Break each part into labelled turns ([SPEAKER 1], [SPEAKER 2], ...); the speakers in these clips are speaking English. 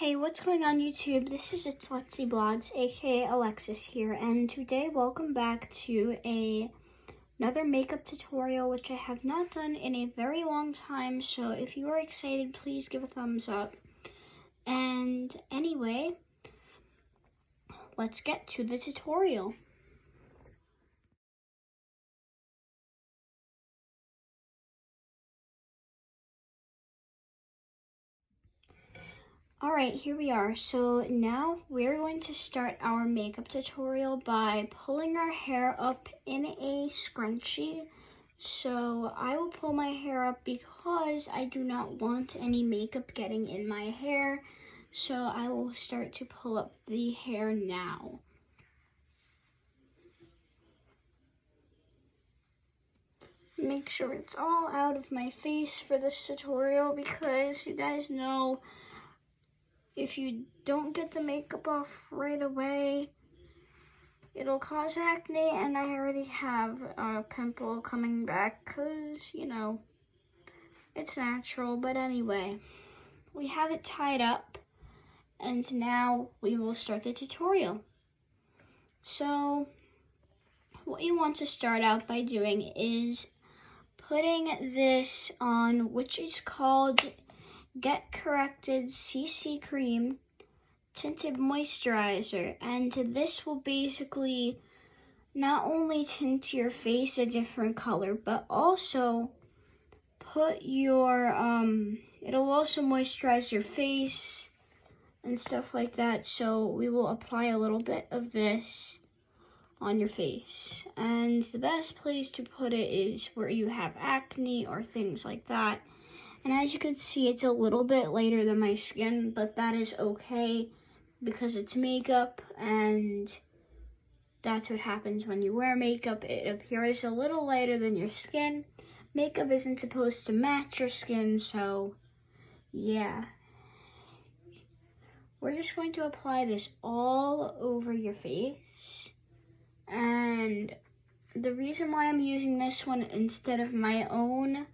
[SPEAKER 1] Hey, what's going on YouTube? This is It's Lexi Blogs, aka Alexis here, and today welcome back to another makeup tutorial which I have not done in a very long time, so if you are excited, please give a thumbs up. And anyway, let's get to the tutorial. Alright, here we are. So now we're going to start our makeup tutorial by pulling our hair up in a scrunchie. So I will pull my hair up because I do not want any makeup getting in my hair. So I will start to pull up the hair now. Make sure it's all out of my face for this tutorial because you guys know if you don't get the makeup off right away, it'll cause acne, and I already have a pimple coming back because, you know, it's natural. But anyway, we have it tied up, and now we will start the tutorial. So what you want to start out by doing is putting this on, which is called Get Corrected CC Cream Tinted Moisturizer, and this will basically not only tint your face a different color, but also put your it'll also moisturize your face and stuff like that. So we will apply a little bit of this on your face, and the best place to put it is where you have acne or things like that. And as you can see, it's a little bit lighter than my skin, but that is okay because it's makeup, and that's what happens when you wear makeup. It appears a little lighter than your skin. Makeup isn't supposed to match your skin, so yeah. We're just going to apply this all over your face. And the reason why I'm using this one instead of my own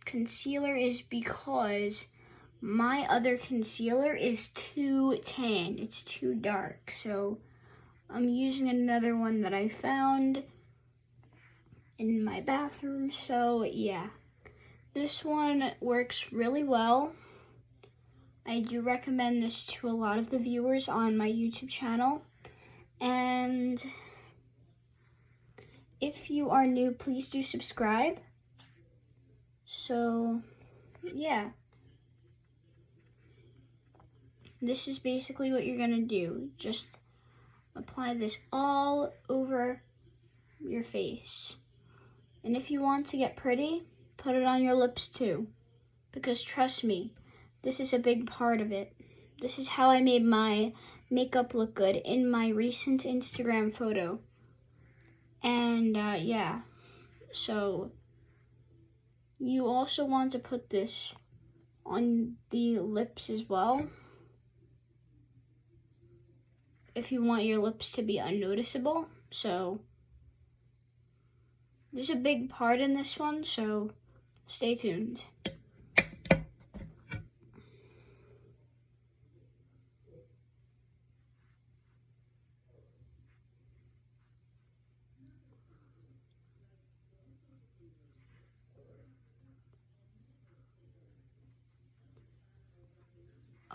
[SPEAKER 1] concealer is because my other concealer is too tan. It's too dark. So I'm using another one that I found in my bathroom. So yeah, this one works really well. I do recommend this to a lot of the viewers on my YouTube channel. And if you are new, please do subscribe. So yeah, this is basically what you're gonna do. Just apply this all over your face. And if you want to get pretty, put it on your lips too. Because trust me, this is a big part of it. This is how I made my makeup look good in my recent Instagram photo. And yeah, so you also want to put this on the lips as well, if you want your lips to be unnoticeable. So there's a big part in this one, so stay tuned.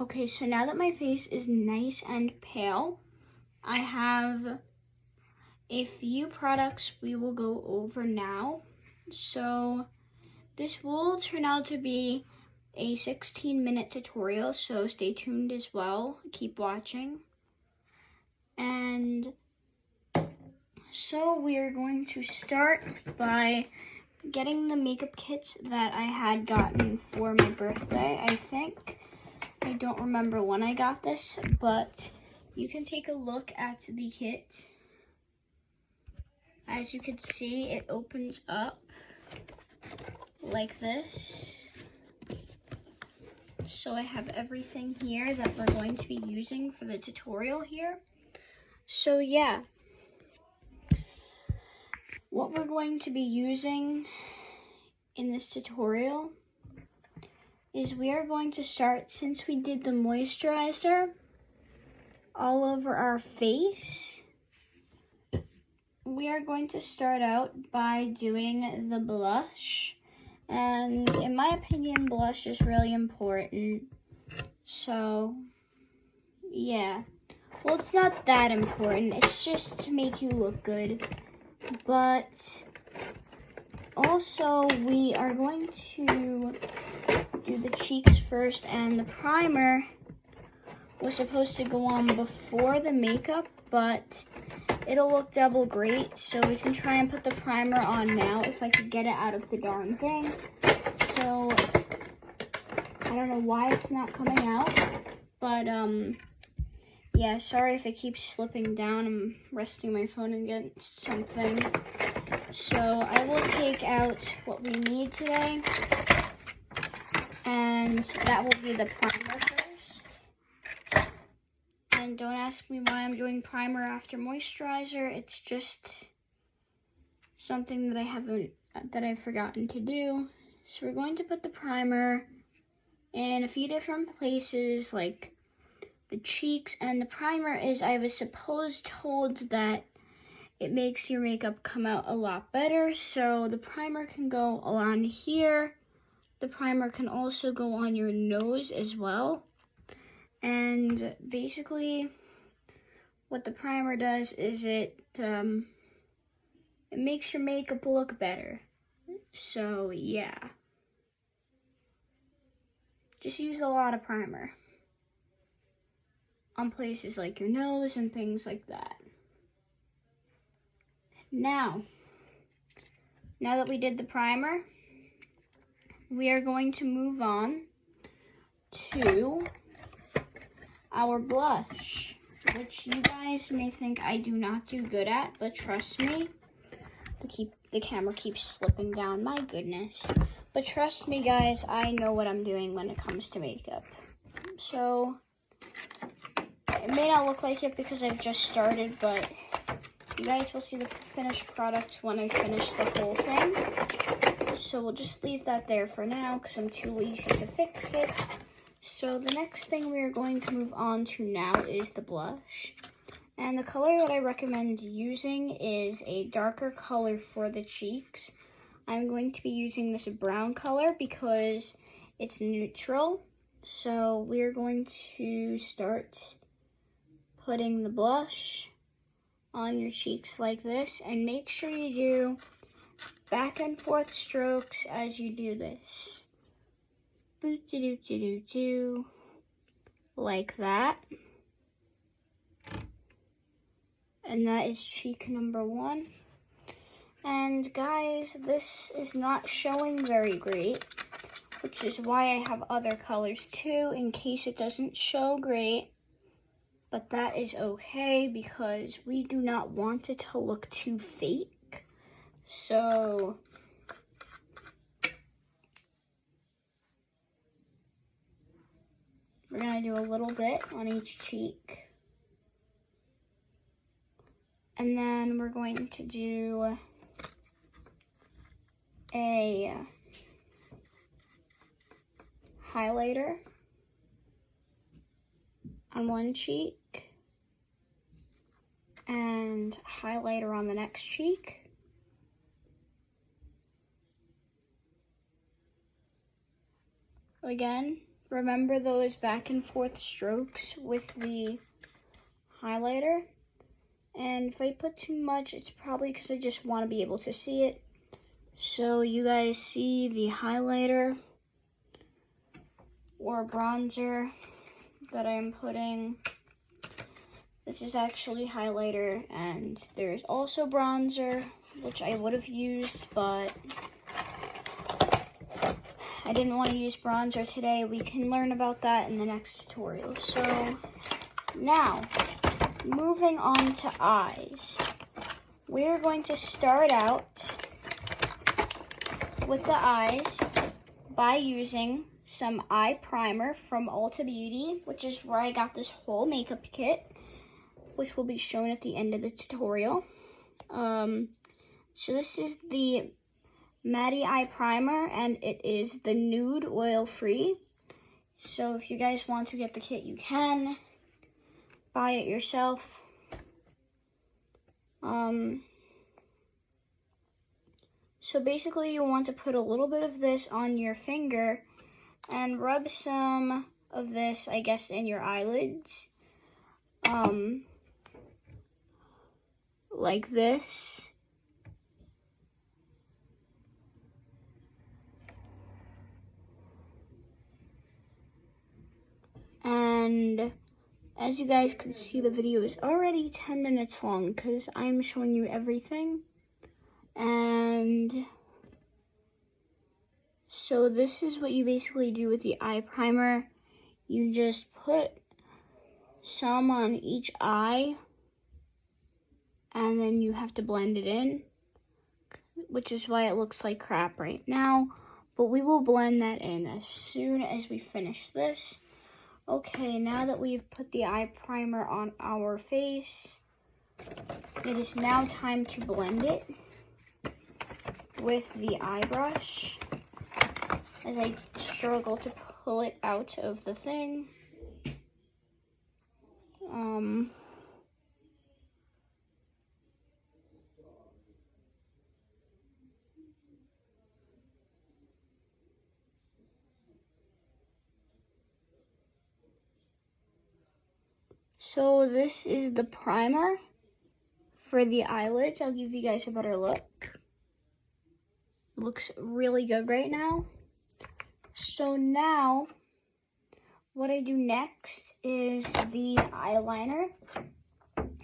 [SPEAKER 1] Okay, so now that my face is nice and pale, I have a few products we will go over now. So this will turn out to be a 16-minute tutorial, so stay tuned as well. Keep watching. And so we are going to start by getting the makeup kits that I had gotten for my birthday, I think. I don't remember when I got this, but you can take a look at the kit. As you can see, it opens up like this. So I have everything here that we're going to be using for the tutorial here. So yeah, what we're going to be using in this tutorial is we are going to start, since we did the moisturizer all over our face, we are going to start out by doing the blush. And in my opinion, blush is really important. So, yeah. Well, it's not that important. It's just to make you look good. But also, we are going to do the cheeks first. And the primer was supposed to go on before the makeup, but it'll look double great, so we can try and put the primer on now if I could get it out of the darn thing. So, I don't know why it's not coming out, but, yeah, sorry if it keeps slipping down. I'm resting my phone against something. So, I will take out what we need today, and that will be the primer first. And don't ask me why I'm doing primer after moisturizer. It's just something that I've forgotten to do. So we're going to put the primer in a few different places, like the cheeks. And the primer is, I was told that it makes your makeup come out a lot better. So the primer can go on here. The primer can also go on your nose as well. And basically, what the primer does is it makes your makeup look better. So, yeah. Just use a lot of primer on places like your nose and things like that. Now that we did the primer, we are going to move on to our blush, which you guys may think I do not do good at, but trust me, the camera keeps slipping down, my goodness. But trust me guys, I know what I'm doing when it comes to makeup. So, it may not look like it because I've just started, but you guys will see the finished product when I finish the whole thing. So we'll just leave that there for now because I'm too lazy to fix it. So the next thing we are going to move on to now is the blush. And the color that I recommend using is a darker color for the cheeks. I'm going to be using this brown color because it's neutral. So we're going to start putting the blush on your cheeks like this. And make sure you do back and forth strokes as you do this. Boot-de-doo-de-doo-doo, like that. And that is cheek number 1. And guys, this is not showing very great, which is why I have other colors too, in case it doesn't show great. But that is okay, because we do not want it to look too fake. So we're going to do a little bit on each cheek. And then we're going to do a highlighter on one cheek and highlighter on the next cheek. Again, remember those back and forth strokes with the highlighter. And if I put too much, it's probably because I just want to be able to see it. So you guys see the highlighter or bronzer that I'm putting. This is actually highlighter, and there's also bronzer, which I would have used, but I didn't want to use bronzer today. We can learn about that in the next tutorial. So now, moving on to eyes. We're going to start out with the eyes by using some eye primer from Ulta Beauty, which is where I got this whole makeup kit, which will be shown at the end of the tutorial. So this is the Matte Eye Primer, and it is the nude oil-free. So if you guys want to get the kit, you can buy it yourself. So basically you want to put a little bit of this on your finger and rub some of this, I guess, in your eyelids. Like this. And as you guys can see, the video is already 10 minutes long because I'm showing you everything. And so this is what you basically do with the eye primer. You just put some on each eye, and then you have to blend it in, which is why it looks like crap right now. But we will blend that in as soon as we finish this. Okay, now that we've put the eye primer on our face, it is now time to blend it with the eye brush as I struggle to pull it out of the thing. So this is the primer for the eyelids. I'll give you guys a better look. It looks really good right now. So now, what I do next is the eyeliner.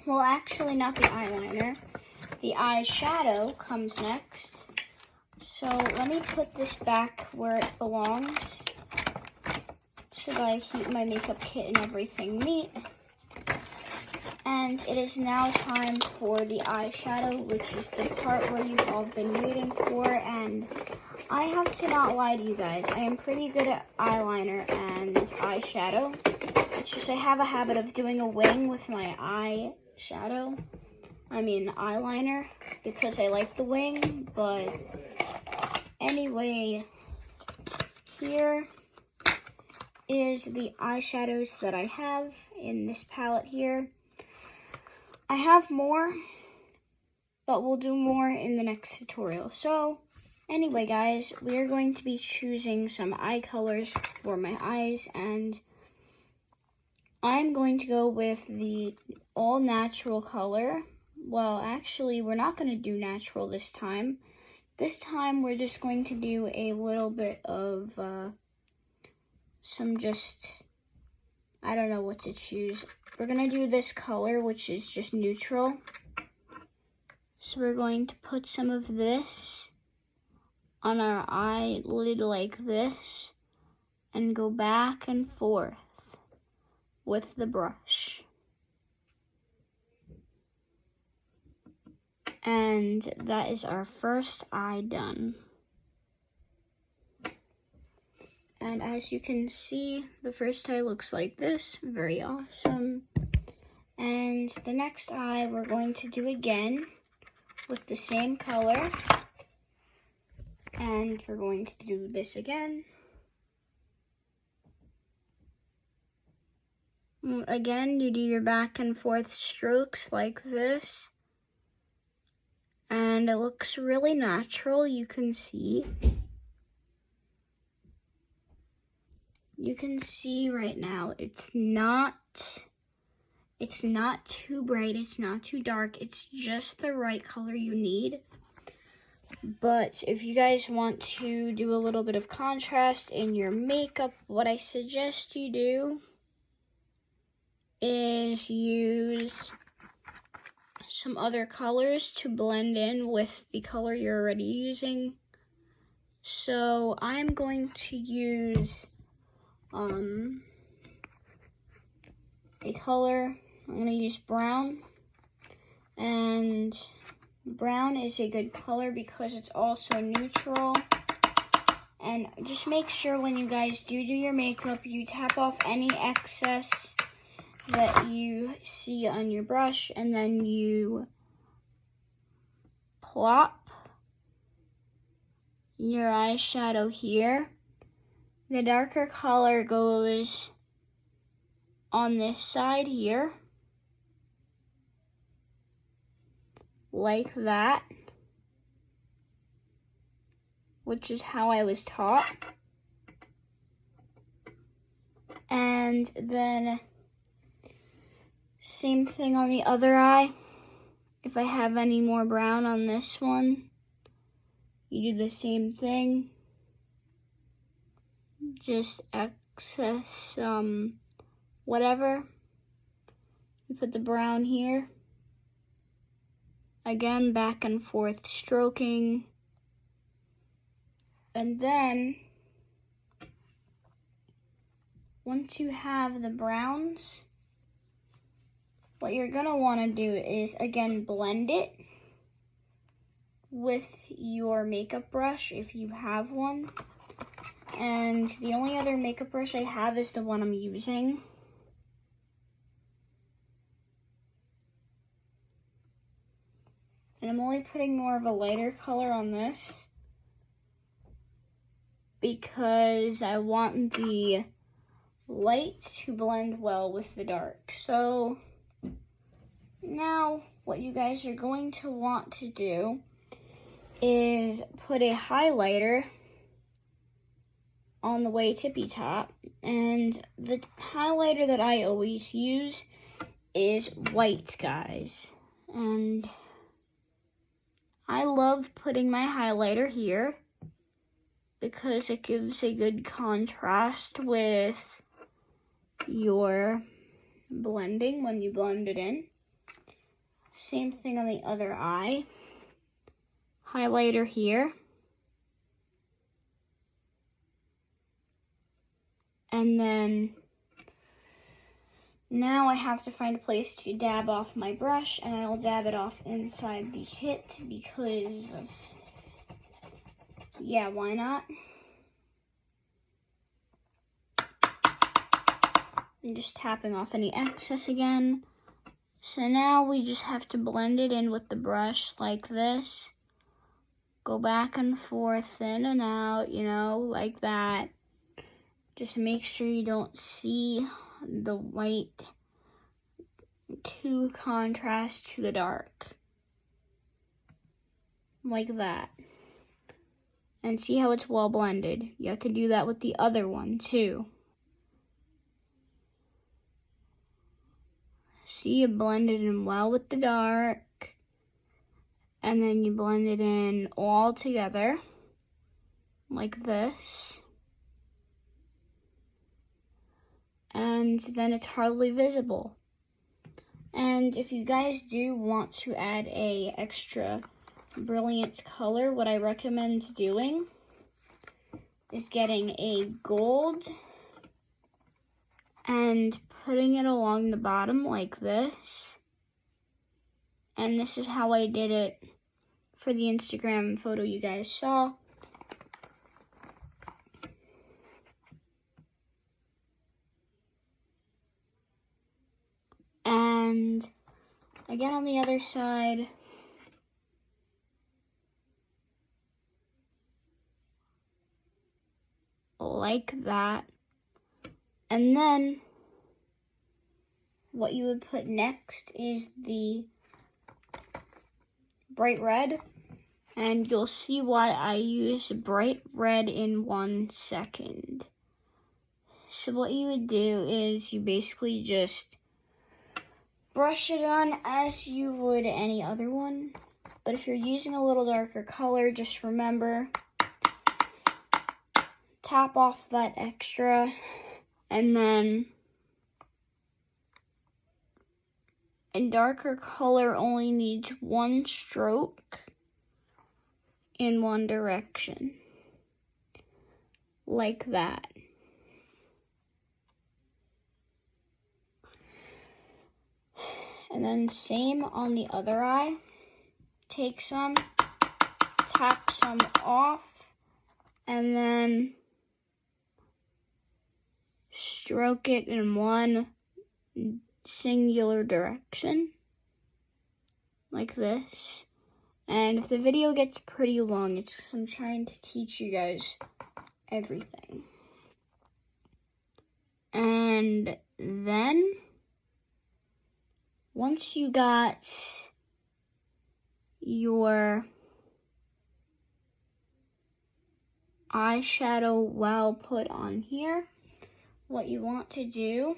[SPEAKER 1] Well, actually not the eyeliner. The eyeshadow comes next. So let me put this back where it belongs so that I keep my makeup kit and everything neat. And it is now time for the eyeshadow, which is the part where you've all been waiting for. And I have to not lie to you guys, I am pretty good at eyeliner and eyeshadow. It's just I have a habit of doing a wing with my eyeliner, because I like the wing. But anyway, here is the eyeshadows that I have in this palette here. I have more, but we'll do more in the next tutorial. So anyway, guys, we are going to be choosing some eye colors for my eyes, and I'm going to go with the all natural color. Well, actually, we're not going to do natural this time. This time, we're just going to do a little bit of I don't know what to choose. We're going to do this color, which is just neutral. So we're going to put some of this on our eyelid like this and go back and forth with the brush. And that is our first eye done. And as you can see, the first eye looks like this. Very awesome. And the next eye we're going to do again with the same color. And we're going to do this again. Again, you do your back and forth strokes like this. And it looks really natural, you can see. You can see right now, it's not too bright, it's not too dark, it's just the right color you need. But if you guys want to do a little bit of contrast in your makeup, what I suggest you do is use some other colors to blend in with the color you're already using. So I'm going to use a color. I'm going to use brown, and brown is a good color because it's also neutral. And just make sure when you guys do your makeup, you tap off any excess that you see on your brush, and then you plop your eyeshadow here. The darker color goes on this side here, like that, which is how I was taught. And then same thing on the other eye. If I have any more brown on this one, you do the same thing. Just excess whatever. You put the brown here. Again, back and forth stroking. And then, once you have the browns, what you're gonna wanna do is, again, blend it with your makeup brush if you have one. And the only other makeup brush I have is the one I'm using. And I'm only putting more of a lighter color on this because I want the light to blend well with the dark. So now what you guys are going to want to do is put a highlighter on the way tippy top, and the highlighter that I always use is white, guys. And I love putting my highlighter here because it gives a good contrast with your blending when you blend it in. Same thing on the other eye. Highlighter here. And then now I have to find a place to dab off my brush, and I'll dab it off inside the kit because, yeah, why not? I'm just tapping off any excess again. So now we just have to blend it in with the brush like this. Go back and forth, in and out, you know, like that. Just make sure you don't see the white to contrast to the dark. Like that. And see how it's well blended. You have to do that with the other one too. See, you blend it in well with the dark. And then you blend it in all together. Like this. And then it's hardly visible. And if you guys do want to add a extra brilliant color, what I recommend doing is getting a gold and putting it along the bottom like this. And this is how I did it for the Instagram photo you guys saw. And again on the other side, like that. And then what you would put next is the bright red, and you'll see why I use bright red in 1 second. So what you would do is you basically just brush it on as you would any other one. But if you're using a little darker color, just remember, tap off that extra, and then a darker color only needs 1 stroke in 1 direction. Like that. And then same on the other eye. Take some, tap some off, and then stroke it in 1 singular direction, like this. And if the video gets pretty long, it's because I'm trying to teach you guys everything. And then, once you got your eyeshadow well put on here, what you want to do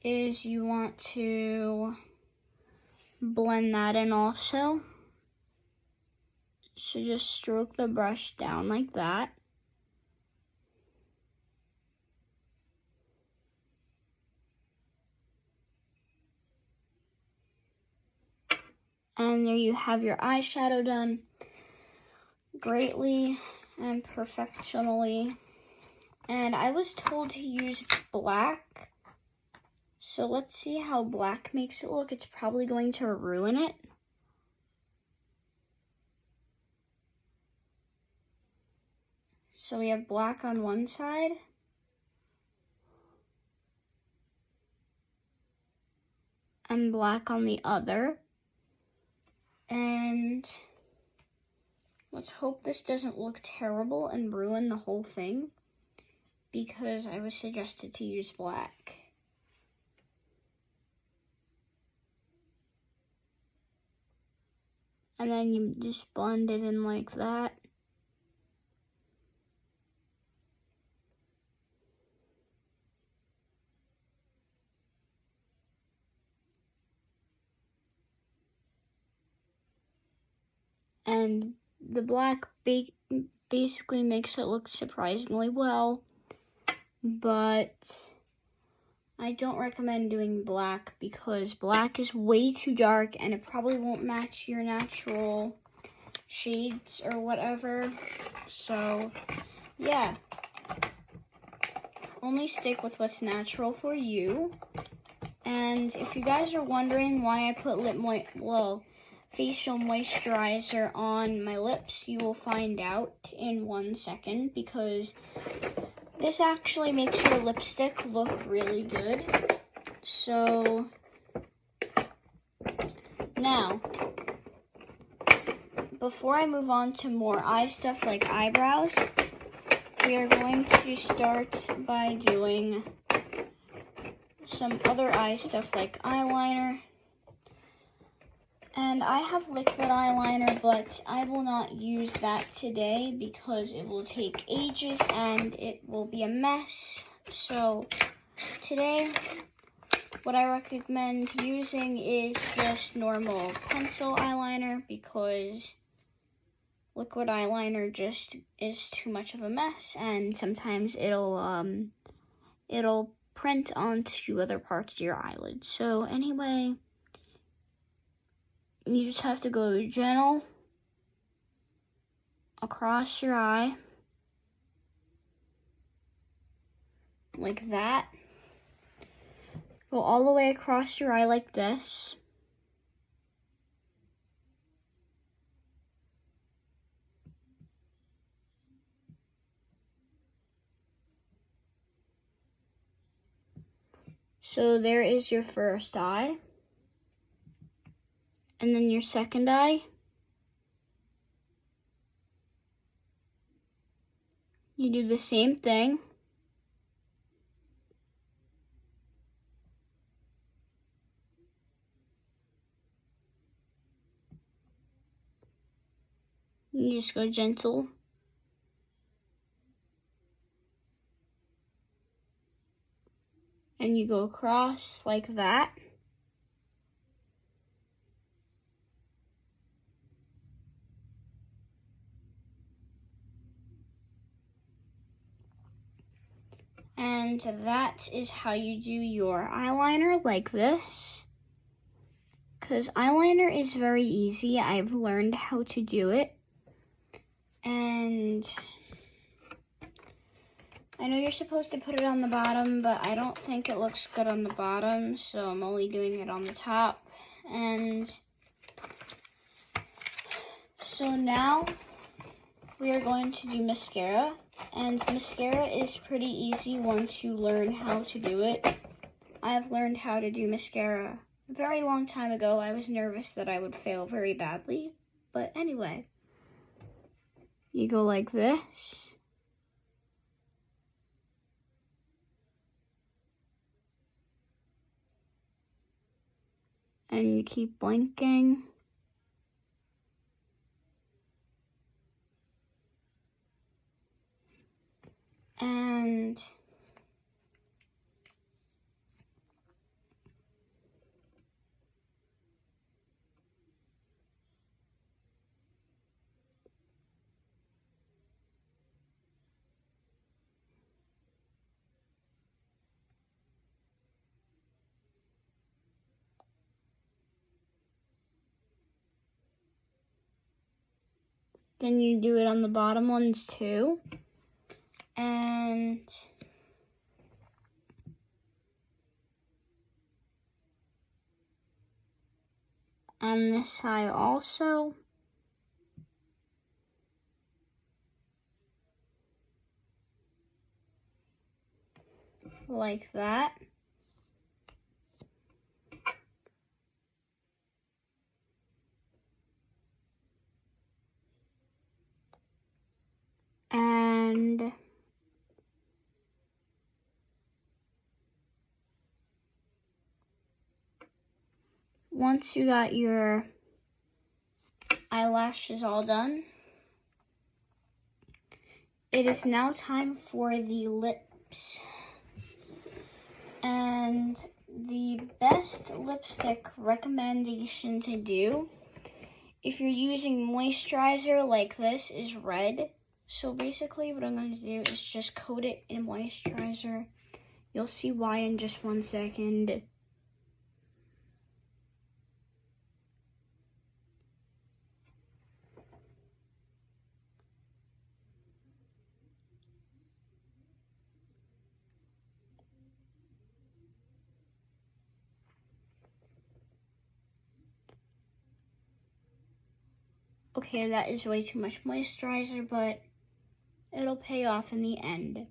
[SPEAKER 1] is you want to blend that in also. So just stroke the brush down like that. And there you have your eyeshadow done greatly and professionally. And I was told to use black. So let's see how black makes it look. It's probably going to ruin it. So we have black on one side. And black on the other. And let's hope this doesn't look terrible and ruin the whole thing, because I was suggested to use black. And then you just blend it in like that. And the black basically makes it look surprisingly well, but I don't recommend doing black because black is way too dark and it probably won't match your natural shades or whatever. So yeah, only stick with what's natural for you. And if you guys are wondering why I put facial moisturizer on my lips, you will find out in 1 second, because this actually makes your lipstick look really good. So now, before I move on to more eye stuff like eyebrows, we are going to start by doing some other eye stuff like eyeliner. And I have liquid eyeliner, but I will not use that today because it will take ages and it will be a mess. So today, what I recommend using is just normal pencil eyeliner, because liquid eyeliner just is too much of a mess, and sometimes it'll print onto other parts of your eyelid. So anyway, you just have to go gentle across your eye, like that. Go all the way across your eye like this. So there is your first eye. And then your second eye. You do the same thing. You just go gentle. And you go across like that. And that is how you do your eyeliner, like this. Because eyeliner is very easy. I've learned how to do it. And I know you're supposed to put it on the bottom, but I don't think it looks good on the bottom, so I'm only doing it on the top. And so now we are going to do mascara. And mascara is pretty easy once you learn how to do it. I've learned how to do mascara A very long time ago, I was nervous that I would fail very badly. But anyway, you go like this. And you keep blinking. And then you do it on the bottom ones too. And on this side also. Like that. And once you got your eyelashes all done, it is now time for the lips. And the best lipstick recommendation to do, if you're using moisturizer like this, is red. So basically what I'm going to do is just coat it in moisturizer. You'll see why in just 1 second. Okay, that is way too much moisturizer, but it'll pay off in the end.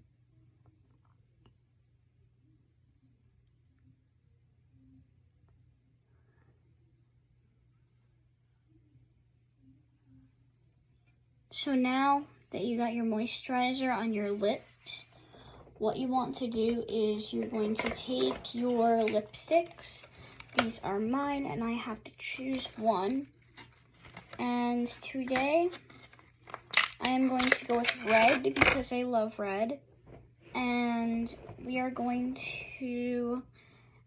[SPEAKER 1] So now that you got your moisturizer on your lips, what you want to do is you're going to take your lipsticks. These are mine, and I have to choose one. And today, I am going to go with red because I love red. And we are going to...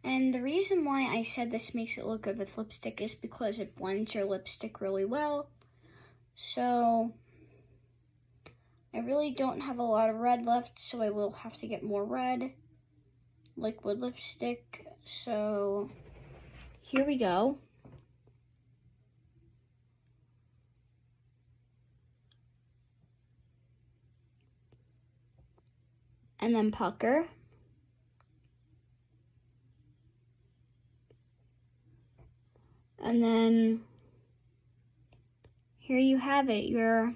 [SPEAKER 1] And the reason why I said this makes it look good with lipstick is because it blends your lipstick really well. So, I really don't have a lot of red left, so I will have to get more red liquid lipstick. So, here we go. And then pucker. And then here you have it. Your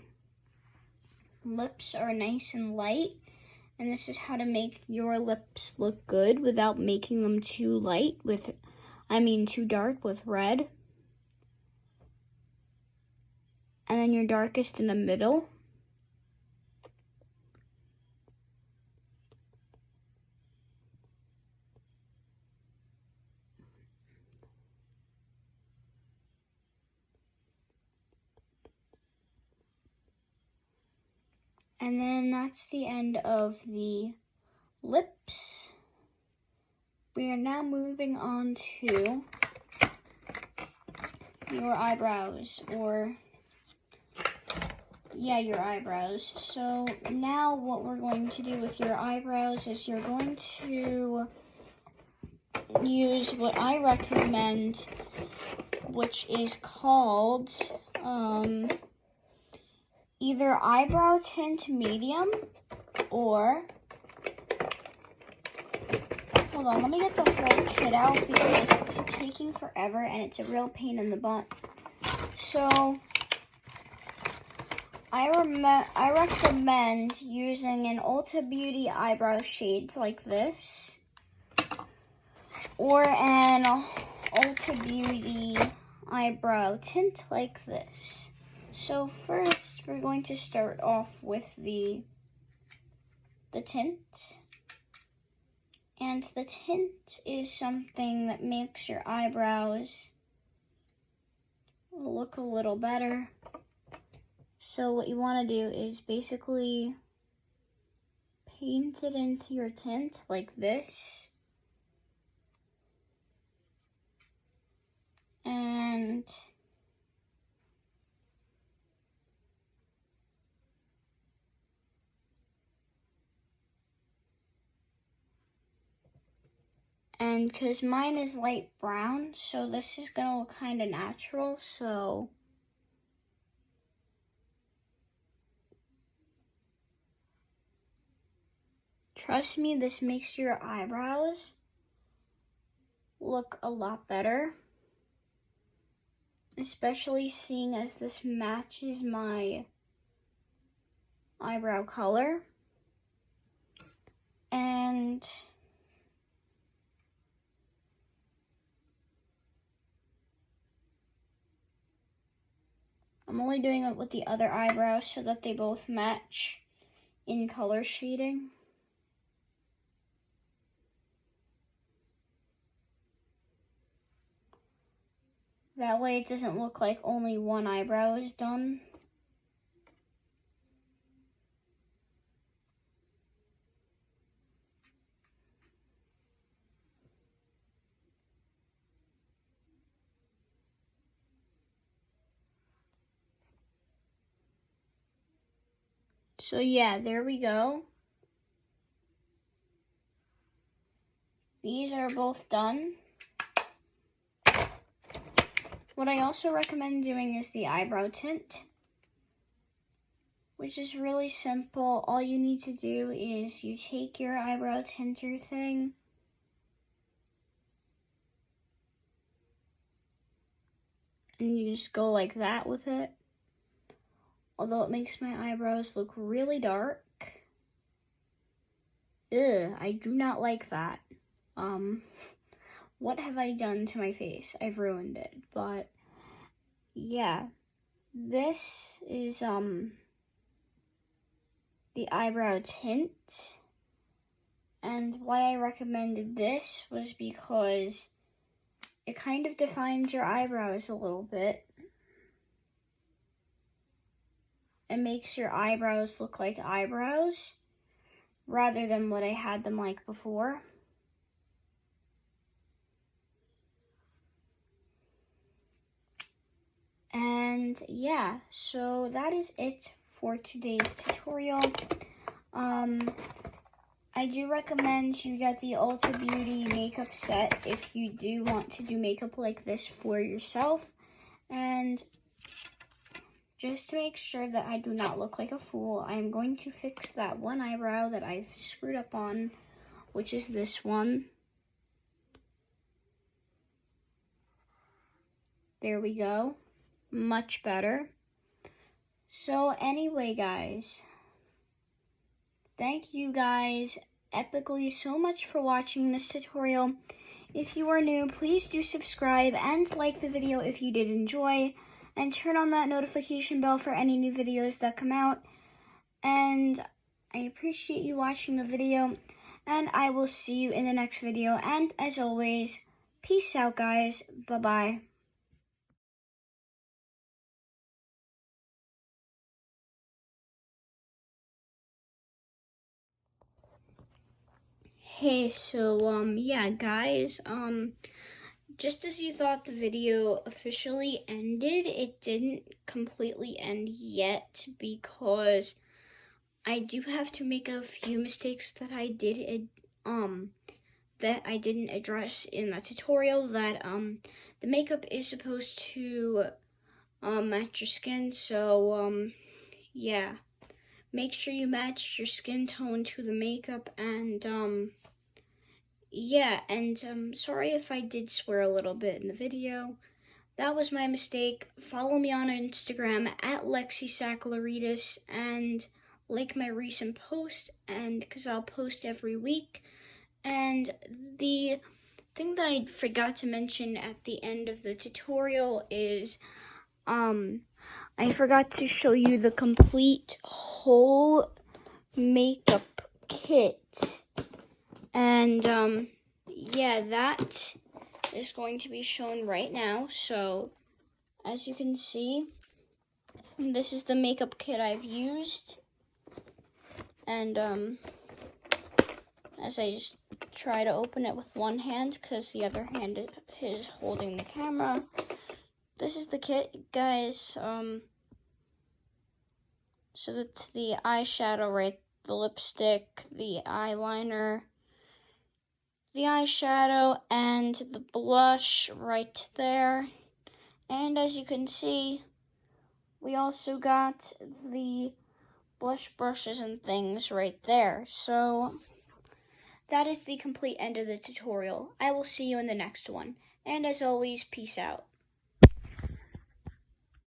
[SPEAKER 1] lips are nice and light. And this is how to make your lips look good without making them too too dark with red. And then your darkest in the middle. And then that's the end of the lips. We are now moving on to your eyebrows, your eyebrows. So now what we're going to do with your eyebrows is you're going to use what I recommend, which is called either eyebrow tint medium or, hold on, let me get the whole kit out because it's taking forever and it's a real pain in the butt. So I recommend using an Ulta Beauty eyebrow shades like this, or an Ulta Beauty eyebrow tint like this. So first, we're going to start off with the tint. And the tint is something that makes your eyebrows look a little better. So what you want to do is basically paint it into your tint like this. And because mine is light brown, so this is gonna look kind of natural, so trust me, this makes your eyebrows look a lot better, especially seeing as this matches my eyebrow color. And I'm only doing it with the other eyebrows so that they both match in color shading. That way it doesn't look like only one eyebrow is done. So yeah, there we go. These are both done. What I also recommend doing is the eyebrow tint, which is really simple. All you need to do is you take your eyebrow tinter thing and you just go like that with it. Although it makes my eyebrows look really dark. Ugh, I do not like that. What have I done to my face? I've ruined it. But yeah, this is the eyebrow tint. And why I recommended this was because it kind of defines your eyebrows a little bit. It makes your eyebrows look like eyebrows rather than what I had them like before. And yeah, so that is it for today's tutorial. I do recommend you get the Ulta Beauty makeup set if you do want to do makeup like this for yourself. And just to make sure that I do not look like a fool, I'm going to fix that one eyebrow that I've screwed up on, which is this one. There we go. Much better. So anyway, guys, thank you guys epically so much for watching this tutorial. If you are new, please do subscribe and like the video if you did enjoy, and turn on that notification bell for any new videos that come out. And I appreciate you watching the video, and I will see you in the next video. And as always, peace out, guys. Bye-bye. Hey, so, yeah, guys, just as you thought the video officially ended, it didn't completely end yet, because I do have to make a few mistakes that I did, that I didn't address in the tutorial. That, the makeup is supposed to, match your skin, so, yeah. Make sure you match your skin tone to the makeup, and, yeah, and sorry if I did swear a little bit in the video. That was my mistake. Follow me on Instagram at LexiSaccalaritas and like my recent post, and because I'll post every week. And the thing that I forgot to mention at the end of the tutorial is I forgot to show you the complete whole makeup kit. And yeah, that is going to be shown right now. So as you can see, this is the makeup kit I've used. And as I just try to open it with one hand because the other hand is holding the camera. This is the kit, guys. So that's the eyeshadow, right? The lipstick, the eyeliner, the eyeshadow, and the blush right there. And as you can see, we also got the blush brushes and things right there. So that is the complete end of the tutorial. I will see you in the next one. And as always, peace out.